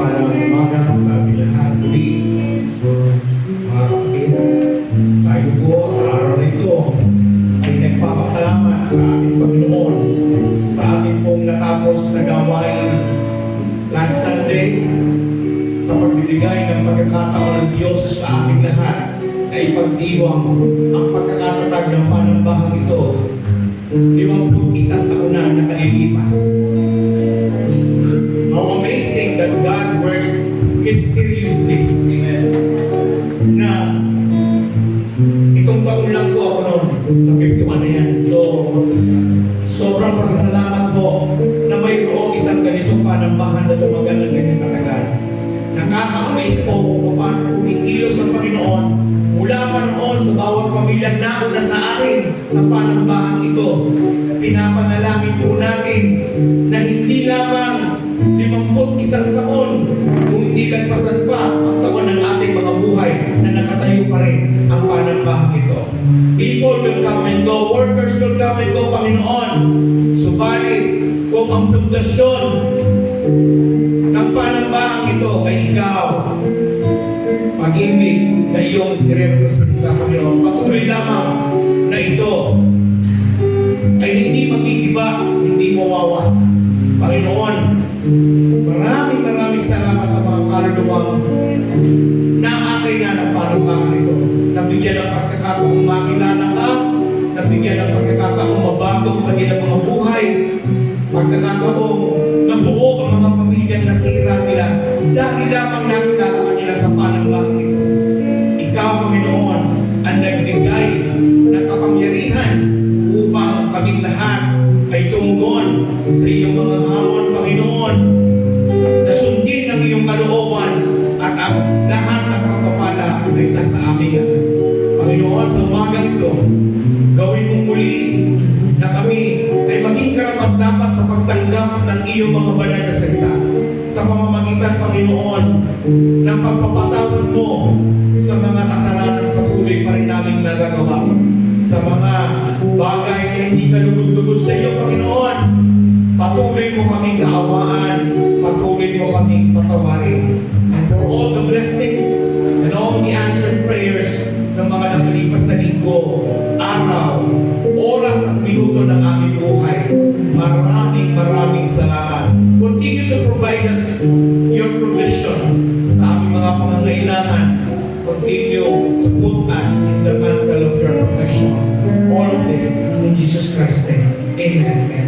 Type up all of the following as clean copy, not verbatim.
mapagpalang umaga sa ating lahat. Muli, mga kapatid, tayo po sa araw na ito ay nagpapasalamat sa ating Panginoon sa ating pong natapos na gawain last Sunday sa pagbibigay ng pagkakataon ng Diyos sa ating lahat na ipagdiwang ang pagkakatatag ng panambahang ito 51 taon na nakalilipas. How amazing that God works mysteriously. Na itong taon lang po ako noon sa 51 na yan. So, sobrang pasasalamat po na mayroong isang ganitong panambahan na tumagal ng ganyan katagal. Nakaka-amaze po kung paano kumikilos ang Panginoon mula pa noon sa bawat pamilyang nauna sa akin sa panambahang ito. Pinapanalangin po natin na hindi lamang 51 taon, kung hindi lagpasan pa ang taon ng ating mga buhay na nakatayo pa rin ang panambahang ito. People will come and go, workers will come and go, Panginoon. Subalit, kung ang pundasyon ng panambahang ito ay ikaw, pag-ibig na iyong nirepresenta, Panginoon, patuloy lamang na ito ay hindi magigiba, hindi mawawasan. Panginoon, maraming salamat sa mga kaluluwang naakay na ng panambahan ito. Nabigyan ng pagkakataong makilala ka, nabigyan ng pagkakataong mabago ang kanilang mga buhay, pagkakataong nabuo ang mga pamilyang nasira nila dahil lamang nakilala kanila sa panambahan ito. Ikaw, Panginoon, ang nagbigay ng kapangyarihan upang kaming lahat ay tumugon sa iyong mga hamon, Panginoon, na sundin ang iyong kalooban at ang lahat ng pagpapala ay sa amin lahat. Panginoon, sa umagang ito, gawin mong muli na kami ay maging karapat-dapat sa pagtanggap ng iyong mga banal na salita sa pamamagitan, Panginoon, ng pagpapatawad mo sa mga kasalanan patuloy pa rin namin nagagawa, sa mga bagay na hindi ka lugod-lugod sa iyo, Panginoon. Patuloy mo kaming kaawaan, patuloy mo kaming patawarin. And for all the blessings and all the answered prayers ng mga nakalipas na linggo, araw, oras at minuto ng aming buhay, maraming salamat. Continue to provide us your provision sa aming mga pangangailangan. Continue to put us in the mantle of your protection. All of this in Jesus Christ's name. Amen. Amen.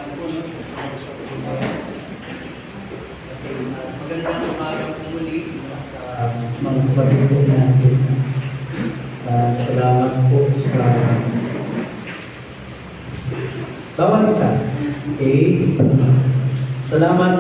naman po no, sa okay, magandang umaga po muli no, sa mga kapatid po natin. Salamat po sa bawat isa. Okay? Salamat